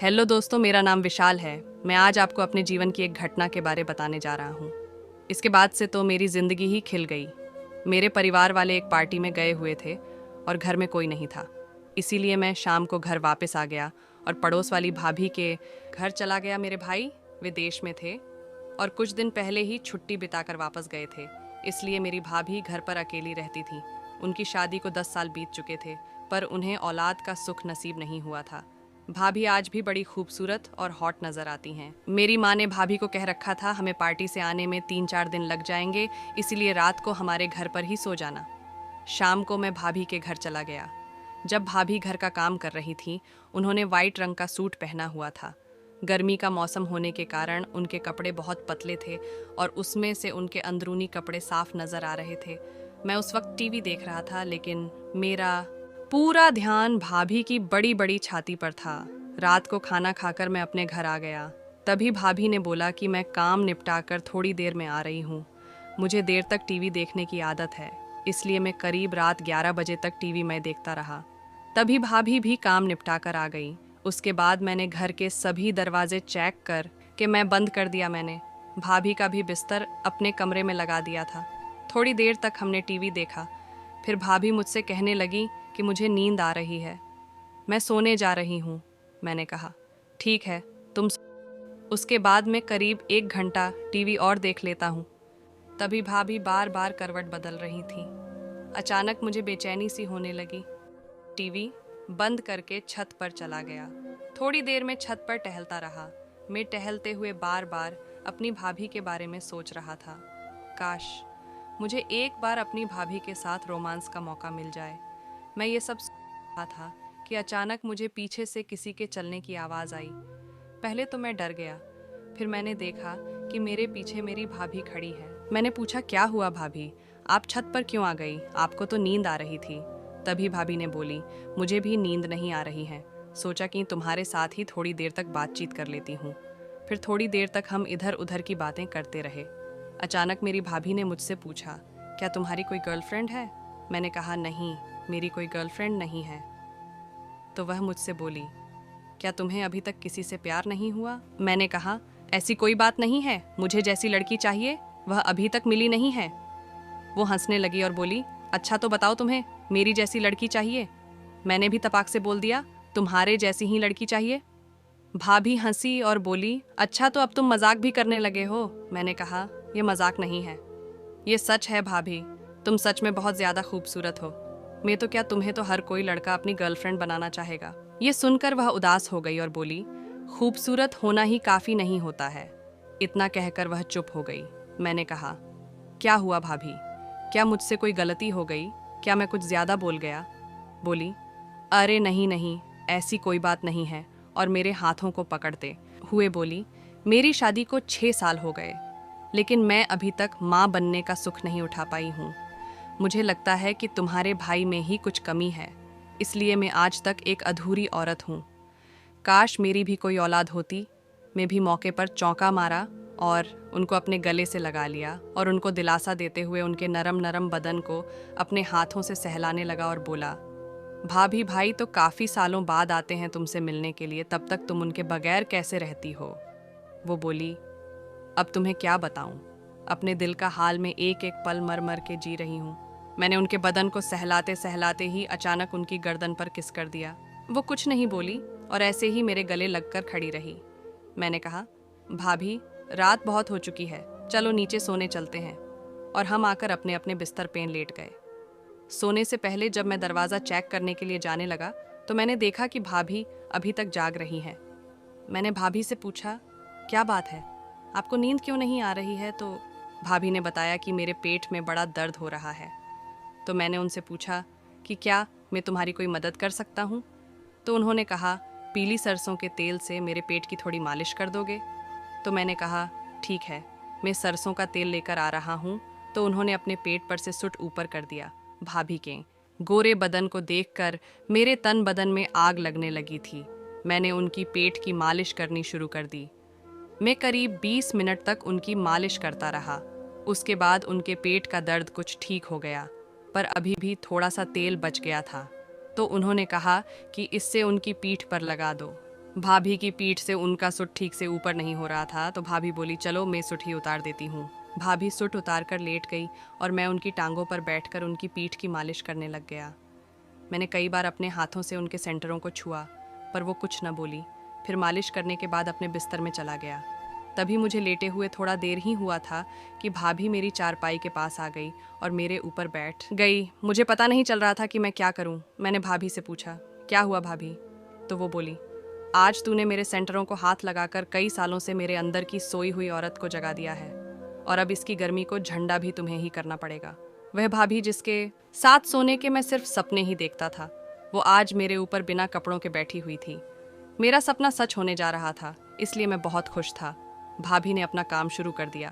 Hello दोस्तों, मेरा नाम विशाल है। मैं आज आपको अपने जीवन की एक घटना के बारे बताने जा रहा हूँ। इसके बाद से तो मेरी ज़िंदगी ही खिल गई। मेरे परिवार वाले एक पार्टी में गए हुए थे और घर में कोई नहीं था। इसीलिए मैं शाम को घर वापस आ गया और पड़ोस वाली भाभी के घर चला गया। मेरे भाई विदेश में थे और कुछ दिन पहले ही छुट्टी बिताकर वापस गए थे। इसलिए मेरी भाभी घर पर अकेली रहती थी। उनकी शादी को 10 साल बीत चुके थे, पर उन्हें औलाद का सुख नसीब नहीं हुआ था। भाभी आज भी बड़ी खूबसूरत और हॉट नजर आती हैं। मेरी माँ ने भाभी को कह रखा था हमें पार्टी से आने में 3-4 दिन लग जाएंगे, इसीलिए रात को हमारे घर पर ही सो जाना। शाम को मैं भाभी के घर चला गया। जब भाभी घर का काम कर रही थी, उन्होंने वाइट रंग का सूट पहना हुआ था। गर्मी का मौसम होने के कारण उनके कपड़े बहुत पतले थे और उसमें से उनके अंदरूनी कपड़े साफ नजर आ रहे थे। मैं उस वक्त टीवी देख रहा था, लेकिन मेरा पूरा ध्यान भाभी की बड़ी बड़ी छाती पर था। रात को खाना खाकर मैं अपने घर आ गया। तभी भाभी ने बोला कि मैं काम निपटाकर थोड़ी देर में आ रही हूँ। मुझे देर तक टीवी देखने की आदत है, इसलिए मैं करीब रात 11 बजे तक टीवी में देखता रहा। तभी भाभी भी काम निपटा कर आ गई। उसके बाद मैंने घर के सभी दरवाजे चेक कर के मैं बंद कर दिया। मैंने भाभी का भी बिस्तर अपने कमरे में लगा दिया था। थोड़ी देर तक हमने टीवी देखा। फिर भाभी मुझसे कहने लगी कि मुझे नींद आ रही है, मैं सोने जा रही हूँ। मैंने कहा ठीक है, तुम उसके बाद मैं करीब 1 घंटा टीवी और देख लेता हूँ। तभी भाभी बार बार करवट बदल रही थी। अचानक मुझे बेचैनी सी होने लगी। टीवी बंद करके छत पर चला गया। थोड़ी देर में छत पर टहलता रहा। मैं टहलते हुए बार बार अपनी भाभी के बारे में सोच रहा था। काश मुझे एक बार अपनी भाभी के साथ रोमांस का मौका मिल जाए। मैं ये सब सोच रहा था कि अचानक मुझे पीछे से किसी के चलने की आवाज़ आई। पहले तो मैं डर गया, फिर मैंने देखा कि मेरे पीछे मेरी भाभी खड़ी है। मैंने पूछा क्या हुआ भाभी, आप छत पर क्यों आ गई? आपको तो नींद आ रही थी। तभी भाभी ने बोली मुझे भी नींद नहीं आ रही है, सोचा कि तुम्हारे साथ ही थोड़ी देर तक बातचीत कर लेती हूँ। फिर थोड़ी देर तक हम इधर उधर की बातें करते रहे। अचानक मेरी भाभी ने मुझसे पूछा क्या तुम्हारी कोई गर्लफ्रेंड है? मैंने कहा नहीं, मेरी कोई गर्लफ्रेंड नहीं है। तो वह मुझसे बोली क्या तुम्हें अभी तक किसी से प्यार नहीं हुआ? मैंने कहा ऐसी कोई बात नहीं है, मुझे जैसी लड़की चाहिए वह अभी तक मिली नहीं है। वो हंसने लगी और बोली अच्छा तो बताओ तुम्हें मेरी जैसी लड़की चाहिए? मैंने भी तपाक से बोल दिया तुम्हारे जैसी ही लड़की चाहिए। भाभी हंसी और बोली अच्छा तो अब तुम मजाक भी करने लगे हो। मैंने कहा यह मजाक नहीं है, ये सच है भाभी, तुम सच में बहुत ज़्यादा खूबसूरत हो। मैं तो क्या, तुम्हें तो हर कोई लड़का अपनी गर्लफ्रेंड बनाना चाहेगा। ये सुनकर वह उदास हो गई और बोली खूबसूरत होना ही काफ़ी नहीं होता है। इतना कहकर वह चुप हो गई। मैंने कहा क्या हुआ भाभी, क्या मुझसे कोई गलती हो गई? क्या मैं कुछ ज़्यादा बोल गया? बोली अरे नहीं नहीं, ऐसी कोई बात नहीं है, और मेरे हाथों को पकड़ते हुए बोली मेरी शादी को 6 साल हो गए, लेकिन मैं अभी तक माँ बनने का सुख नहीं उठा पाई हूँ। मुझे लगता है कि तुम्हारे भाई में ही कुछ कमी है, इसलिए मैं आज तक एक अधूरी औरत हूँ। काश मेरी भी कोई औलाद होती। मैं भी मौके पर चौंका मारा और उनको अपने गले से लगा लिया और उनको दिलासा देते हुए उनके नरम नरम बदन को अपने हाथों से सहलाने लगा और बोला भाभी भाई तो काफ़ी सालों बाद आते हैं तुमसे मिलने के लिए, तब तक तुम उनके बगैर कैसे रहती हो? वो बोली अब तुम्हें क्या बताऊं, अपने दिल का हाल में एक एक पल मर मर के जी रही हूँ। मैंने उनके बदन को सहलाते सहलाते ही अचानक उनकी गर्दन पर किस कर दिया। वो कुछ नहीं बोली और ऐसे ही मेरे गले लगकर खड़ी रही। मैंने कहा भाभी रात बहुत हो चुकी है, चलो नीचे सोने चलते हैं। और हम आकर अपने अपने बिस्तर पे लेट गए। सोने से पहले जब मैं दरवाज़ा चेक करने के लिए जाने लगा तो मैंने देखा कि भाभी अभी तक जाग रही हैं। मैंने भाभी से पूछा क्या बात है, आपको नींद क्यों नहीं आ रही है? तो भाभी ने बताया कि मेरे पेट में बड़ा दर्द हो रहा है। तो मैंने उनसे पूछा कि क्या मैं तुम्हारी कोई मदद कर सकता हूँ? तो उन्होंने कहा पीली सरसों के तेल से मेरे पेट की थोड़ी मालिश कर दोगे? तो मैंने कहा ठीक है, मैं सरसों का तेल लेकर आ रहा हूँ। तो उन्होंने अपने पेट पर से सुट ऊपर कर दिया। भाभी के गोरे बदन को देखकर मेरे तन बदन में आग लगने लगी थी। मैंने उनकी पेट की मालिश करनी शुरू कर दी। मैं करीब 20 मिनट तक उनकी मालिश करता रहा। उसके बाद उनके पेट का दर्द कुछ ठीक हो गया, पर अभी भी थोड़ा सा तेल बच गया था। तो उन्होंने कहा कि इससे उनकी पीठ पर लगा दो। भाभी की पीठ से उनका सूट ठीक से ऊपर नहीं हो रहा था तो भाभी बोली, चलो मैं सूट ही उतार देती हूँ। भाभी सूट उतार कर लेट गई और मैं उनकी टांगों पर बैठकर उनकी पीठ की मालिश करने लग गया। मैंने कई बार अपने हाथों से उनके सेंटरों को छुआ, पर वो कुछ न बोली। फिर मालिश करने के बाद अपने बिस्तर में चला गया। तभी मुझे लेटे हुए थोड़ा देर ही हुआ था कि भाभी मेरी चारपाई के पास आ गई और मेरे ऊपर बैठ गई। मुझे पता नहीं चल रहा था कि मैं क्या करूं। मैंने भाभी से पूछा, क्या हुआ भाभी? तो वो बोली, आज तूने मेरे सेंटरों को हाथ लगाकर कई सालों से मेरे अंदर की सोई हुई औरत को जगा दिया है और अब इसकी गर्मी को झंडा भी तुम्हें ही करना पड़ेगा। वह भाभी जिसके साथ सोने के मैं सिर्फ सपने ही देखता था, वो आज मेरे ऊपर बिना कपड़ों के बैठी हुई थी। मेरा सपना सच होने जा रहा था, इसलिए मैं बहुत खुश था। भाभी ने अपना काम शुरू कर दिया।